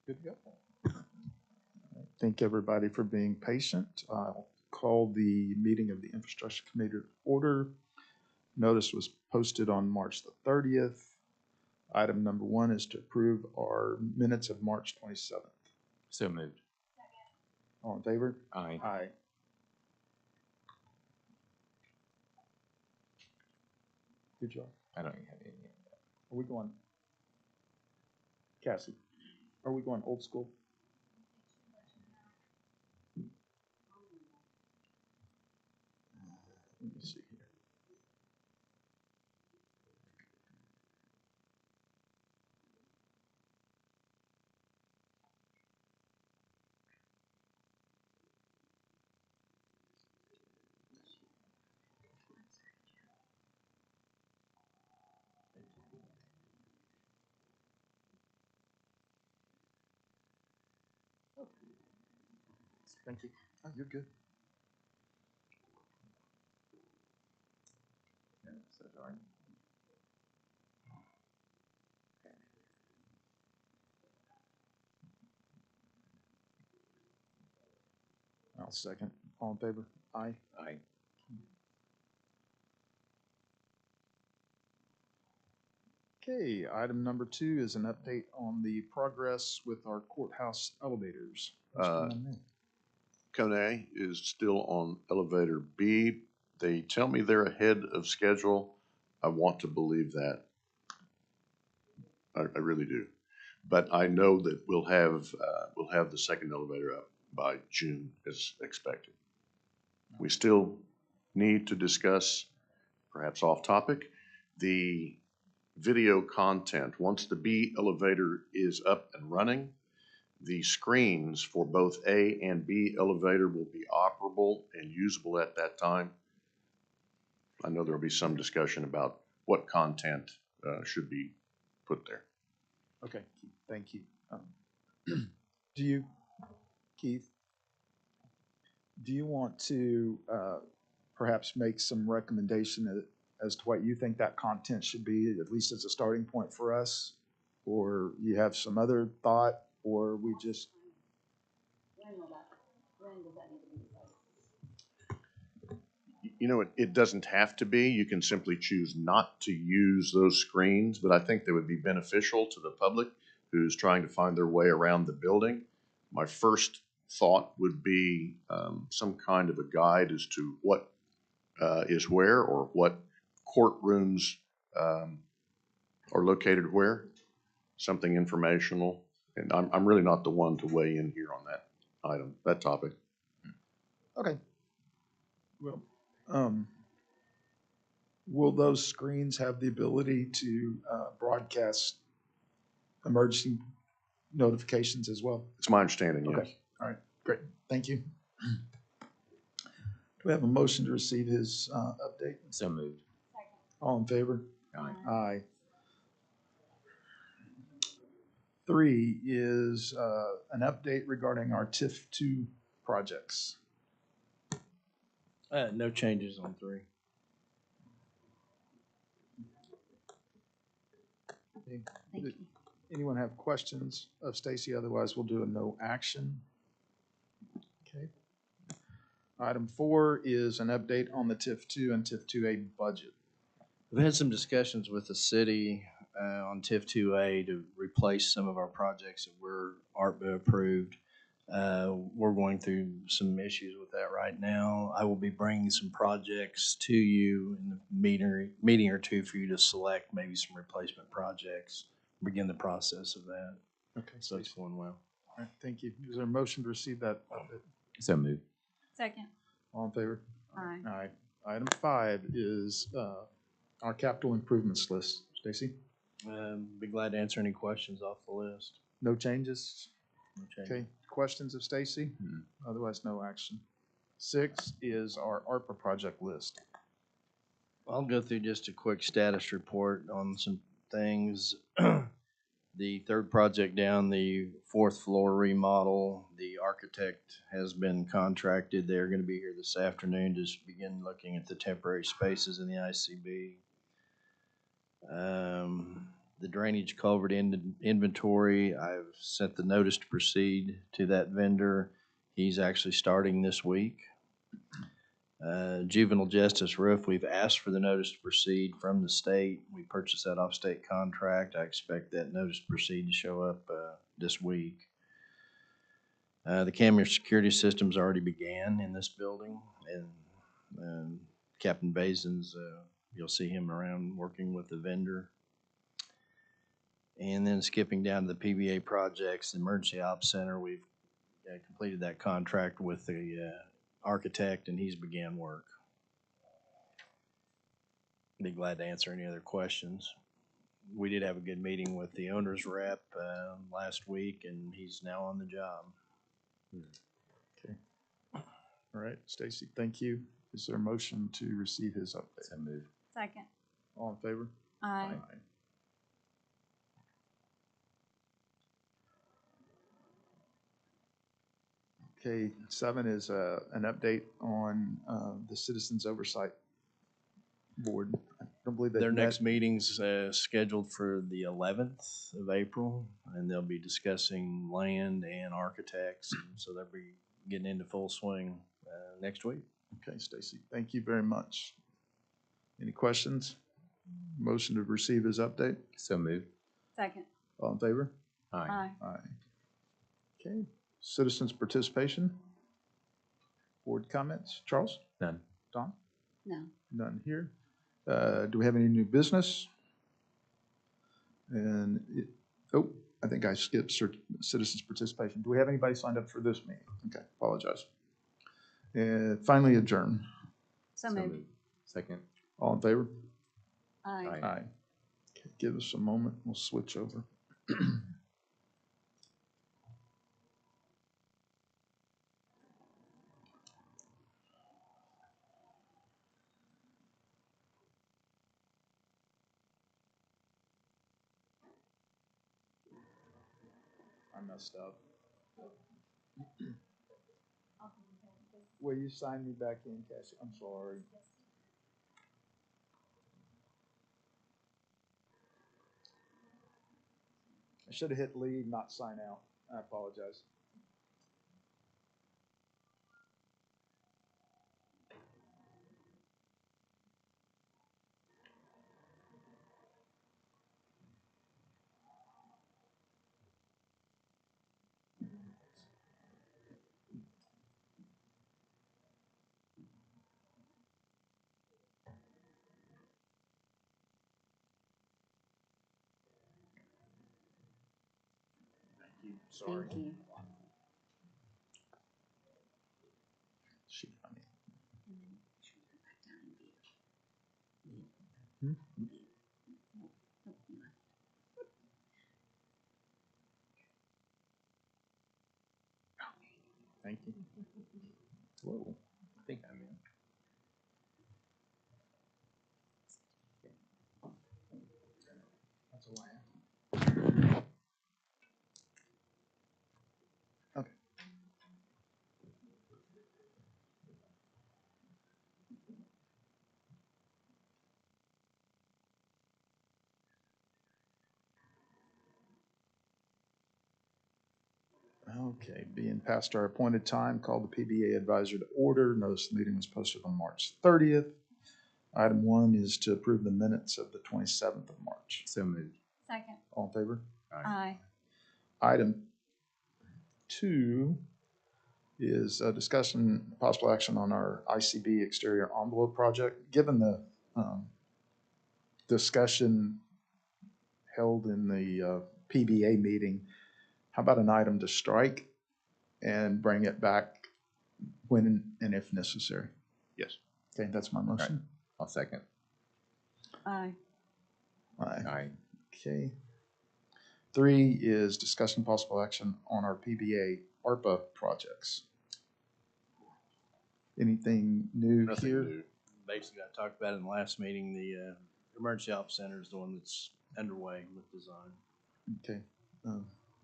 Good to go. Thank everybody for being patient. I'll call the meeting of the Infrastructure Committee to order. Notice was posted on March the 30th. Item number one is to approve our minutes of March 27th. So moved. All in favor? Aye. Aye. Good job. I don't have any. Are we going, Cassie, are we going old school? Let me see here. Thank you. Oh, you're good. So sorry. I'll second. All in favor? Aye. Aye. Okay, item number two is an update on the progress with our courthouse elevators. Uh, Mr. Monet. Kone is still on elevator B. They tell me they're ahead of schedule. I want to believe that. I really do. But I know that we'll have the second elevator up by June as expected. We still need to discuss, perhaps off topic, the video content. Once the B elevator is up and running, the screens for both A and B elevator will be operable and usable at that time. I know there'll be some discussion about what content should be put there. Okay, thank you. Do you, Keith, do you want to perhaps make some recommendation as to what you think that content should be, at least as a starting point for us? Or you have some other thought, or we just, When does that need to be decided? You know, it doesn't have to be. You can simply choose not to use those screens, but I think they would be beneficial to the public who's trying to find their way around the building. My first thought would be some kind of a guide as to what is where, or what courtrooms are located where, something informational. And I'm really not the one to weigh in here on that item, that topic. okay. Well, will those screens have the ability to broadcast emergency notifications as well? It's my understanding, yes. Okay, all right, great, thank you. Do we have a motion to receive his update? So moved. Second. All in favor? Aye. Aye. Three is an update regarding our TIF 2 projects. No changes on 3. Thank you. Anyone have questions of Stacy? Otherwise, we'll do a no action. Okay. Item 4 is an update on the TIF 2 and TIF 2A budget. We've had some discussions with the city on TIF 2A to replace some of our projects that were ARPA approved. We're going through some issues with that right now. I will be bringing some projects to you in the meeting or two for you to select maybe some replacement projects. Begin the process of that. Okay, So it's going well. all right, thank you. Is there a motion to receive that update? So moved. Second. All in favor? Aye. Aye. Item 5 is our capital improvements list. Stacy? Be glad to answer any questions off the list. No changes? No change. Okay, questions of Stacy? Otherwise, no action. 6 is our ARPA project list. I'll go through just a quick status report on some things. The third project down, the 4th floor remodel, the architect has been contracted. They're going to be here this afternoon to begin looking at the temporary spaces in the ICB. the drainage culvert inventory, I've sent the notice to proceed to that vendor. He's actually starting this week. Juvenile justice roof, we've asked for the notice to proceed from the state. We purchased that off state contract. I expect that notice to proceed to show up this week. The camera security systems already began in this building, and Captain Basin's, you'll see him around working with the vendor. And then skipping down to the PBA projects, the Emergency Ops Center, we've completed that contract with the architect, and he's began work. Be glad to answer any other questions. We did have a good meeting with the owner's rep last week, and he's now on the job. Okay. All right, Stacy, thank you. Is there a motion to receive his update? So moved. Second. All in favor? Aye. Okay, 7 is an update on the Citizens Oversight Board. I don't believe Their they've next met. meeting's scheduled for the 11th of April, and they'll be discussing land and architects, so they'll be getting into full swing next week. Okay, Stacy, thank you very much. Any questions? Motion to receive his update? So moved. Second. All in favor? Aye. Aye. Okay, citizens' participation? Board comments? Charles? None. Don? No. None here. Do we have any new business? I think I skipped citizens' participation. Do we have anybody signed up for this meeting? Okay, apologize. And finally, adjourn. So moved. Second. All in favor? Aye. Aye. Aye. Okay, give us a moment. We'll switch over. I messed up. Will you sign me back in, Cassie? I'm sorry. I should have hit leave, not sign out. I apologize. Thank you. Sorry. Thank you. Shoot, I mean, thank you. Whoa. I think I'm in. That's a laugh. Okay. Okay, being past our appointed time, call the PBA advisor to order. Notice the meeting was posted on March 30th. Item 1 is to approve the minutes of the 27th of March. So moved. Second. All in favor? Aye. Item 2 is a discussion, possible action on our ICB exterior envelope project. Given the discussion held in the PBA meeting, how about an item to strike and bring it back when and if necessary? Yes. Okay, that's my motion. I'll second. Aye. Aye. Aye. Okay. 3 is discussion possible action on our PBA ARPA projects. Anything new Nothing here? new. Basically, I talked about it in the last meeting, the Emergency Ops Center is the one that's underway with design. Okay.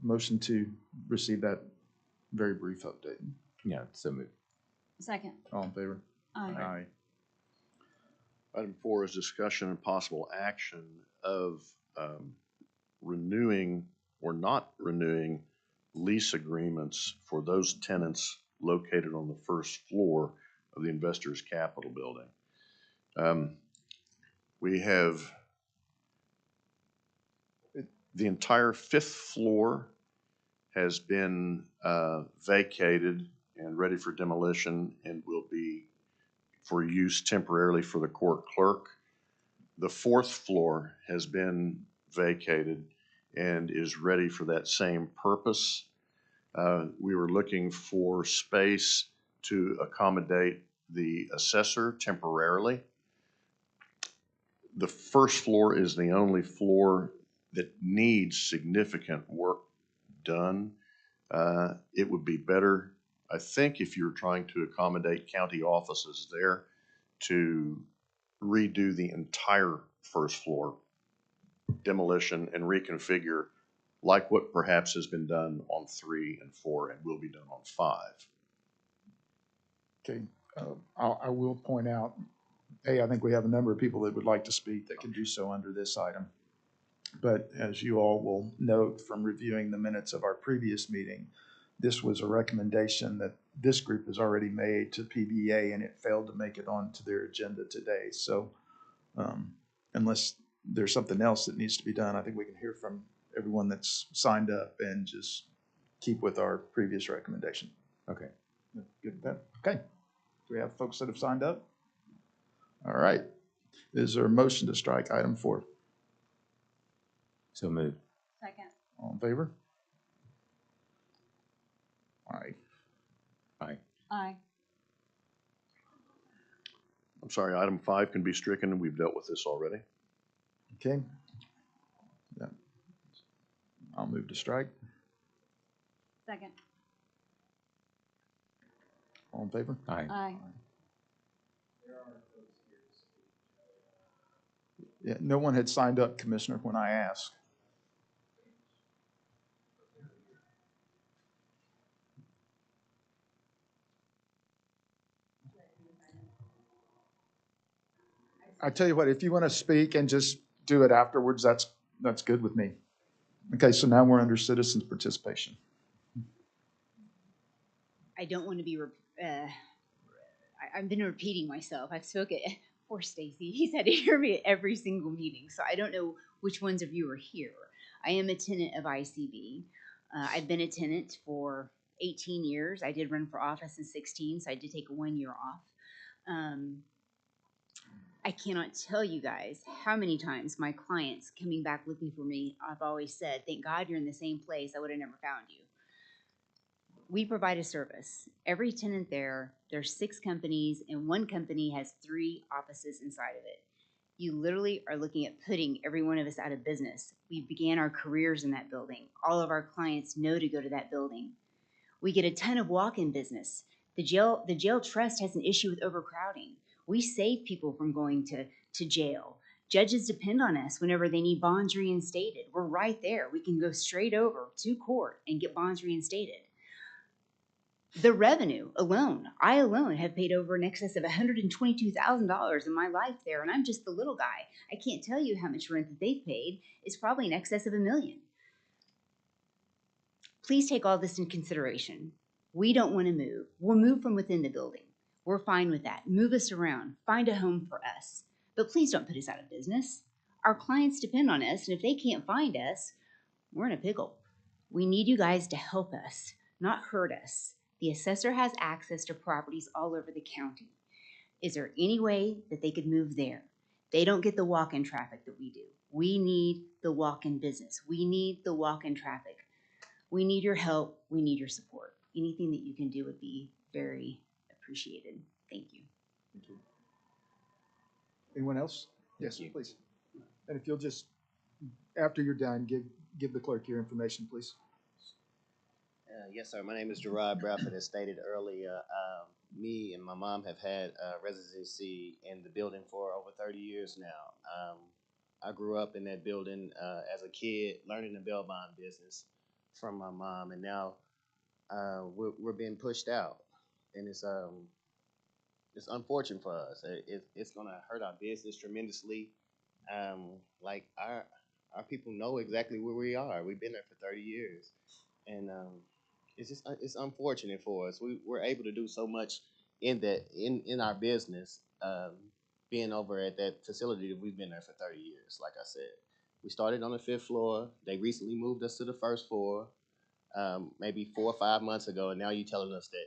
Motion to receive that very brief update. Yeah, so moved. Second. All in favor? Aye. Item 4 is discussion and possible action of renewing or not renewing lease agreements for those tenants located on the first floor of the Investors Capitol building. We have the entire fifth floor has been vacated and ready for demolition and will be for use temporarily for the court clerk. The fourth floor has been vacated and is ready for that same purpose. We were looking for space to accommodate the assessor temporarily. The first floor is the only floor that needs significant work done. It would be better, I think, if you're trying to accommodate county offices there, to redo the entire first floor, demolition and reconfigure like what perhaps has been done on 3 and 4 and will be done on 5. Okay, I will point out, I think we have a number of people that would like to speak that can do so under this item. But as you all will note from reviewing the minutes of our previous meeting, this was a recommendation that this group has already made to PBA, and it failed to make it onto their agenda today. So unless there's something else that needs to be done, I think we can hear from everyone that's signed up and just keep with our previous recommendation. Okay. Good with that? Okay. Do we have folks that have signed up? All right. Is there a motion to strike item 4? So moved. Second. All in favor? Aye. Aye. Aye. I'm sorry, item 5 can be stricken. We've dealt with this already. Okay. Yeah. I'll move to strike. Second. All in favor? Aye. Aye. Yeah, no one had signed up, Commissioner, when I asked. I tell you what, if you want to speak and just do it afterwards, that's good with me. Okay, so now we're under citizens participation. I don't want to be. I've been repeating myself. I've spoken. Poor Stacy. He's had to hear me at every single meeting, so I don't know which ones of you are here. I am a tenant of ICB. I've been a tenant for 18 years. I did run for office in 16, so I did take a 1 year off. I cannot tell you guys how many times my clients coming back looking for me, I've always said, thank God you're in the same place. I would have never found you. We provide a service. Every tenant there's 6 companies, and one company has 3 offices inside of it. You literally are looking at putting every one of us out of business. We began our careers in that building. All of our clients know to go to that building. We get a ton of walk-in business. The jail trust has an issue with overcrowding. We save people from going to jail. Judges depend on us whenever they need bonds reinstated. We're right there. We can go straight over to court and get bonds reinstated. The revenue alone, I alone have paid over in excess of $122,000 in my life there, and I'm just the little guy. I can't tell you how much rent that they've paid. It's probably in excess of $1 million. Please take all this into consideration. We don't want to move. We'll move from within the building. We're fine with that. Move us around. Find a home for us. But please don't put us out of business. Our clients depend on us, and if they can't find us, we're in a pickle. We need you guys to help us, not hurt us. The assessor has access to properties all over the county. Is there any way that they could move there? They don't get the walk-in traffic that we do. We need the walk-in business. We need the walk-in traffic. We need your help. We need your support. Anything that you can do would be very appreciated. Thank you. Thank you. Anyone else? Yes, you. please. And if you'll just, after you're done, give the clerk your information, please. Yes, sir. My name is Gerard Bradford. As stated earlier, me and my mom have had residency in the building for over 30 years now. I grew up in that building as a kid, learning the bail bond business from my mom, and now we're being pushed out, and it's unfortunate for us. It's going to hurt our business tremendously. Like our people know exactly where we are. We've been there for 30 years, and it's just it's unfortunate for us. We're able to do so much in our business, being over at that facility that we've been there for 30 years. Like I said, we started on the 5th floor. They recently moved us to the 1st floor, maybe 4 or 5 months ago, and now you're telling us that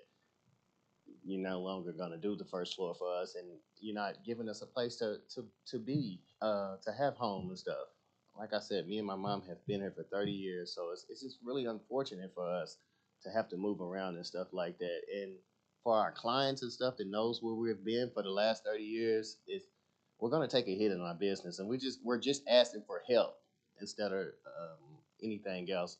you're no longer going to do the 1st floor for us, and you're not giving us a place to be, to have home and stuff. Like I said, me and my mom have been here for 30 years, so it's just really unfortunate for us to have to move around and stuff like that. And for our clients and stuff that knows where we've been for the last 30 years, we're going to take a hit in our business, and we're just asking for help instead of anything else.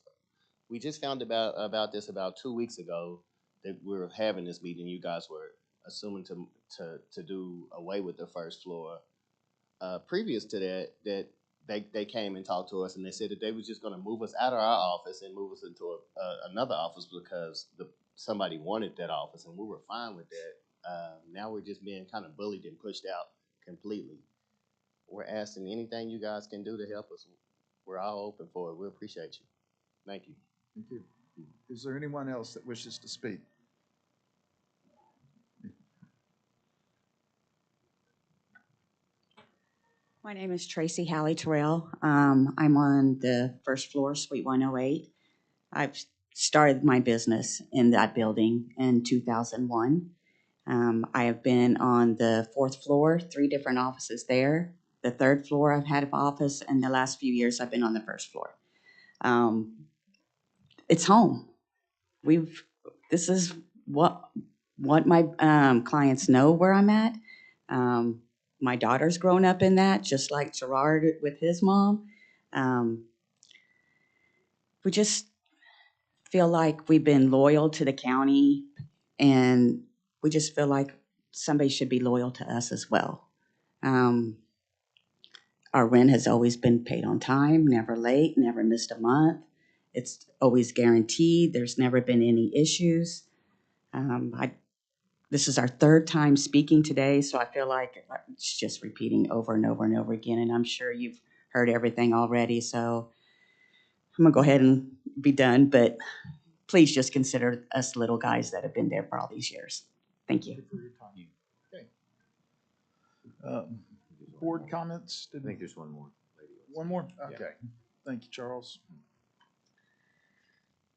We just found about this about 2 weeks ago that we were having this meeting. You guys were assuming to do away with the 1st floor. Previous to that they came and talked to us, and they said that they were just going to move us out of our office and move us into another office because somebody wanted that office, and we were fine with that. Now we're just being kind of bullied and pushed out completely. We're asking anything you guys can do to help us. We're all open for it. We appreciate you. Thank you. Thank you. Is there anyone else that wishes to speak? My name is Tracy Hallie Terrell. I'm on the 1st floor, Suite 108. I've started my business in that building in 2001. I have been on the 4th floor, 3 different offices there. The 3rd floor, I've had an office, and the last few years, I've been on the 1st floor. It's home. This is what my clients know where I'm at. My daughter's grown up in that, just like Gerard with his mom. We just feel like we've been loyal to the county, and we just feel like somebody should be loyal to us as well. Our rent has always been paid on time, never late, never missed a month. It's always guaranteed. There's never been any issues. This is our 3rd time speaking today, so I feel like it's just repeating over and over and over again, and I'm sure you've heard everything already, so I'm going to go ahead and be done, but please just consider us little guys that have been there for all these years. Thank you. Okay. Board comments? I think there's one more lady. One more? Yeah. Okay. Thank you, Charles.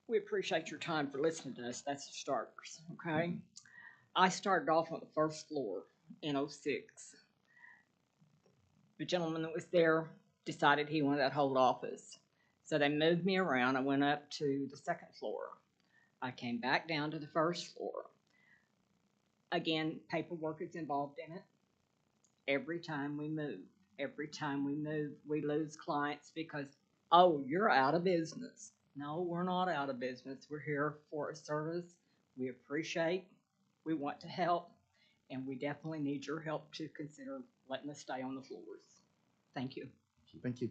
We appreciate your time for listening to us. That's the starters, okay? I started off on the 1st floor in '06. The gentleman that was there decided he wanted that whole office. So they moved me around. I went up to the 2nd floor. I came back down to the 1st floor. Again, paperwork is involved in it. Every time we move, we lose clients because, oh, you're out of business. No, we're not out of business. We're here for a service we appreciate, we want to help, and we definitely need your help to consider letting us stay on the floors. Thank you. Thank you.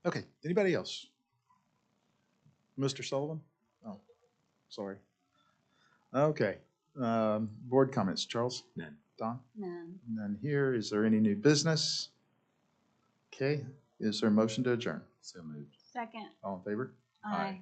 Okay, anybody else? Mr. Sullivan? Oh, sorry. Okay, board comments, Charles? None. Don? None. None here. Is there any new business? Okay, is there a motion to adjourn? So moved. Second. All in favor? Aye.